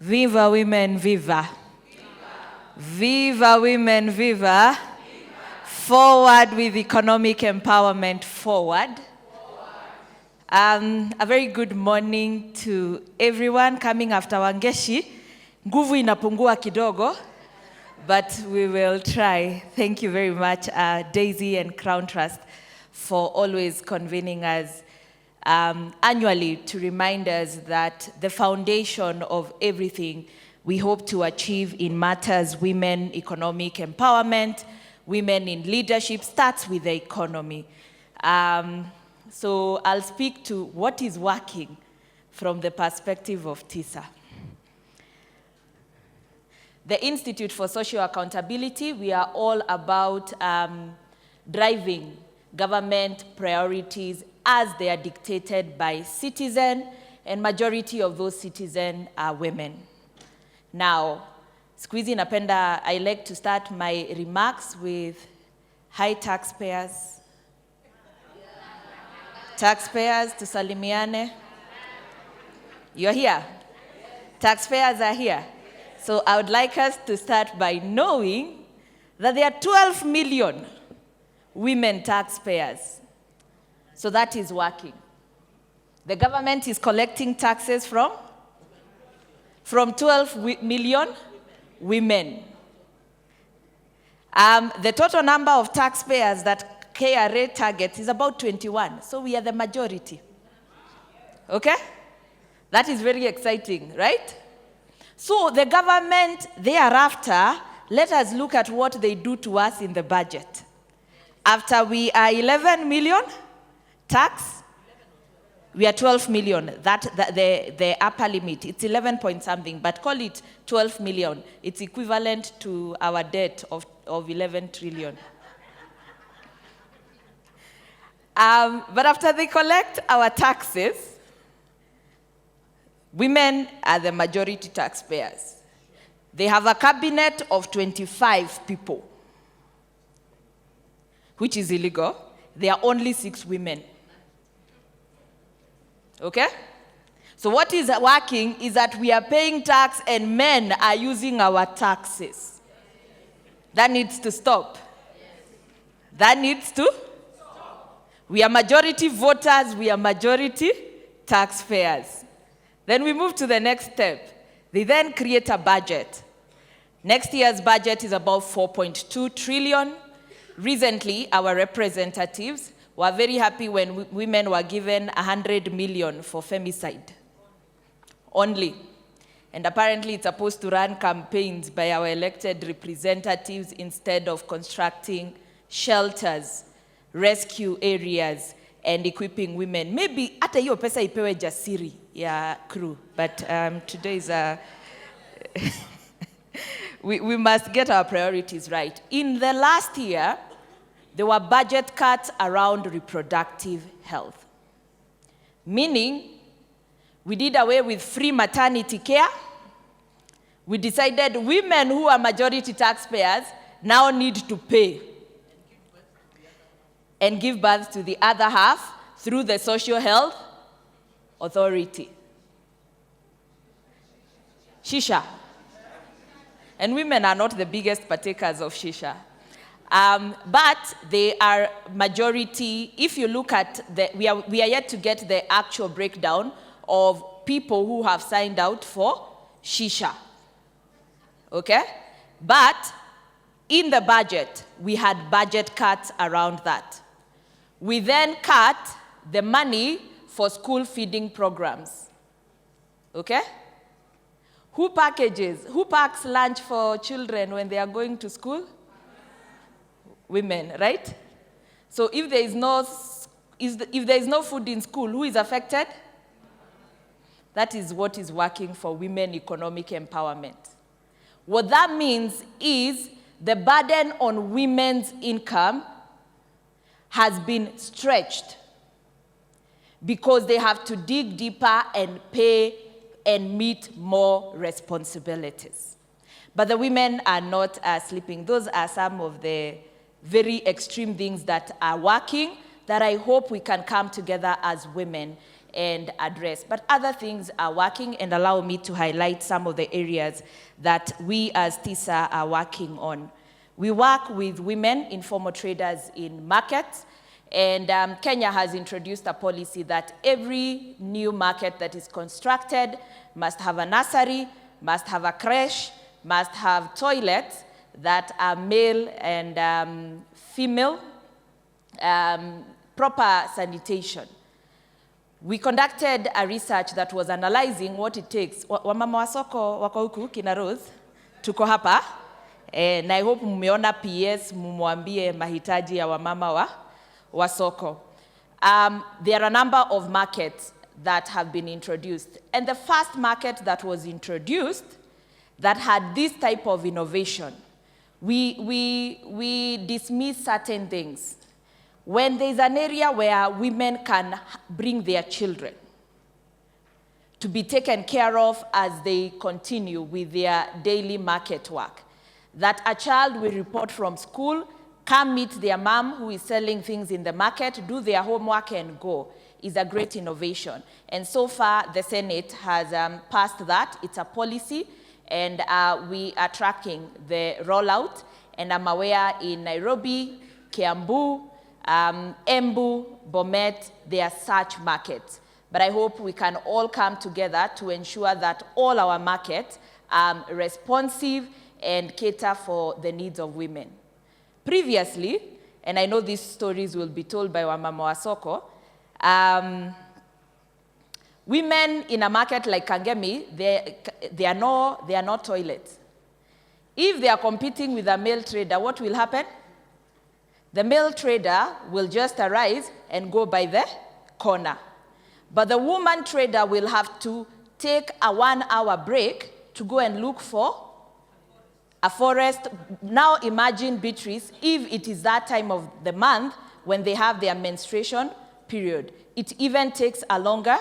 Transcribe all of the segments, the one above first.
Viva women, viva. Viva women, viva. Forward with economic empowerment, forward. A very good morning to everyone coming after Wangeshi. Nguvu inapungua kidogo, but we will try. Thank you very much, Daisy and Crown Trust, for always convening us annually to remind us that the foundation of everything we hope to achieve in matters women economic empowerment, women in leadership starts with the economy. So I'll speak to what is working from the perspective of TISA. The Institute for Social Accountability, we are all about driving government priorities as they are dictated by citizens, and majority of those citizens are women. Now, squeezy napenda, I like to start my remarks with hi taxpayers. Taxpayers, tusalimiane. You're here? Taxpayers are here. So I would like us to start by knowing that there are 12 million women taxpayers. So that is working. The government is collecting taxes from 12 million women. The total number of taxpayers that KRA targets is about 21. So we are the majority. Okay? That is very exciting, right? So the government thereafter, let us look at what they do to us in the budget. After we are 11 million tax, we are 12 million. The upper limit, it's 11 point something, but call it 12 million. It's equivalent to our debt of 11 trillion. But after they collect our taxes, women are the majority taxpayers. They have a cabinet of 25 people, which is illegal. There are only 6 women. Okay? So what is working is that we are paying tax and men are using our taxes. That needs to stop. That needs to stop. We are majority voters, we are majority taxpayers. Then we move to the next step. They then create a budget. Next year's budget is about 4.2 trillion. Recently, our representatives were very happy when women were given 100 million for femicide only. And apparently it's supposed to run campaigns by our elected representatives instead of constructing shelters, rescue areas, and equipping women. Maybe hata hiyo pesa ipewe jasiri ya crew, but today is we must get our priorities right. In the last year, there were budget cuts around reproductive health. Meaning, we did away with free maternity care. We decided women who are majority taxpayers now need to pay and give birth to the other half through the Social Health Authority. Shisha. And women are not the biggest partakers of shisha. But they are majority. If you look at we are yet to get the actual breakdown of people who have signed out for shisha. Okay? But in the budget, we had budget cuts around that. We then cut the money for school feeding programs. Okay? Who packs lunch for children when they are going to school? Women, right? So if there is no food in school, who is affected? That is what is working for women economic empowerment. What that means is the burden on women's income has been stretched because they have to dig deeper and pay and meet more responsibilities. But the women are not sleeping. Those are some of the very extreme things that are working that I hope we can come together as women and address. But other things are working, and allow me to highlight some of the areas that we as TISA are working on. We work with women informal traders in markets, and Kenya has introduced a policy that every new market that is constructed must have a nursery, must have a creche, must have toilets that are male and female, proper sanitation. We conducted a research that was analyzing what it takes. Wamama wa soko wako huku, kina Rose, tuko hapa. Na I hope mmeona PS, mumwambie mahitaji ya wamama wa soko. There are a number of markets that have been introduced. And the first market that was introduced that had this type of innovation, we dismiss certain things. When there's an area where women can bring their children to be taken care of as they continue with their daily market work, that a child will report from school, come meet their mom who is selling things in the market, do their homework and go, is a great innovation. And so far, the Senate has passed that. It's a policy, and we are tracking the rollout. And I'm aware in Nairobi, Kiambu, Embu, Bomet, there are such markets. But I hope we can all come together to ensure that all our markets are responsive and cater for the needs of women. Previously, and I know these stories will be told by Wamama wa soko, women in a market like Kangemi, there are no toilets. If they are competing with a male trader, what will happen? The male trader will just arise and go by the corner. But the woman trader will have to take a 1-hour break to go and look for a forest. Now imagine, Beatrice, if it is that time of the month when they have their menstruation period. It even takes a longer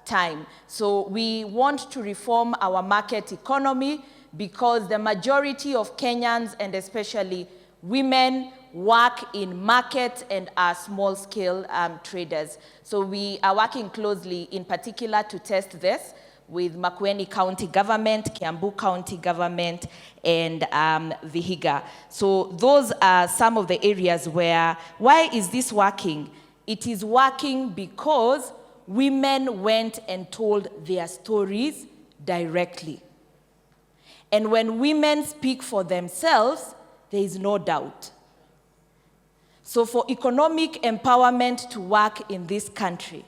time. So we want to reform our market economy because the majority of Kenyans, and especially women, work in market and are small-scale traders. So we are working closely, in particular, to test this with Makueni County Government, Kiambu County Government, and Vihiga. So those are some of the areas where, why is this working? It is working because women went and told their stories directly. And when women speak for themselves, there is no doubt. So for economic empowerment to work in this country,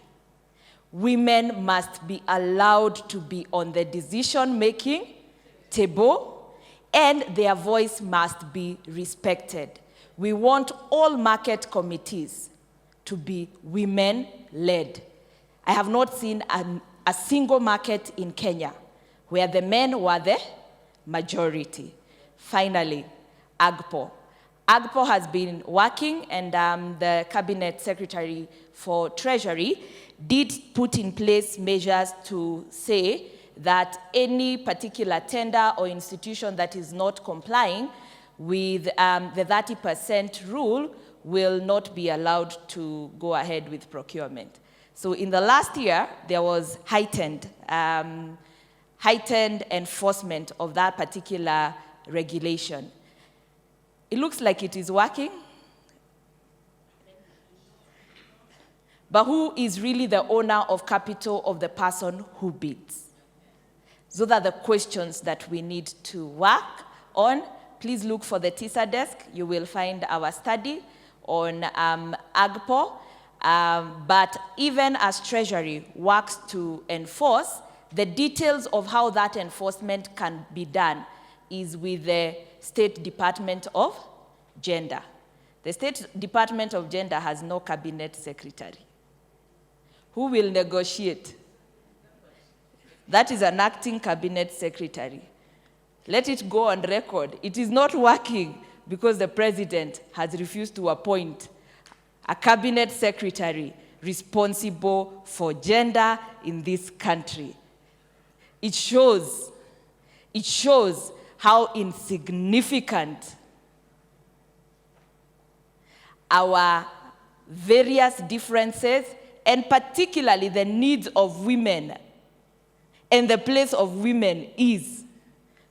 women must be allowed to be on the decision-making table, and their voice must be respected. We want all market committees to be women-led. I have not seen a single market in Kenya where the men were the majority. Finally, AGPO. AGPO has been working, and the Cabinet Secretary for Treasury did put in place measures to say that any particular tender or institution that is not complying with the 30% rule will not be allowed to go ahead with procurement. So in the last year, there was heightened enforcement of that particular regulation. It looks like it is working. But who is really the owner of capital of the person who bids? Those are the questions that we need to work on. Please look for the TISA desk. You will find our study on AGPO. But even as Treasury works to enforce, the details of how that enforcement can be done is with the State Department of Gender. The State Department of Gender has no cabinet secretary. Who will negotiate? That is an acting cabinet secretary. Let it go on record. It is not working because the president has refused to appoint a cabinet secretary responsible for gender in this country. It shows how insignificant our various differences and particularly the needs of women and the place of women is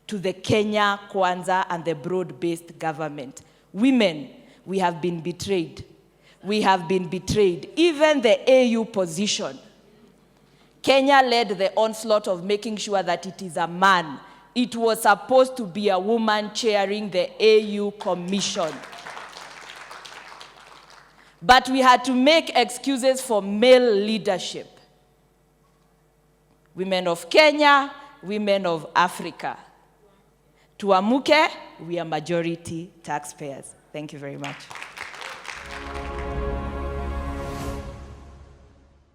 to the Kenya Kwanza and the broad-based government. Women, we have been betrayed. We have been betrayed. Even the AU position. Kenya led the onslaught of making sure that it is a man. It was supposed to be a woman chairing the AU Commission. But we had to make excuses for male leadership. Women of Kenya, women of Africa. Tuamuke, we are majority taxpayers. Thank you very much.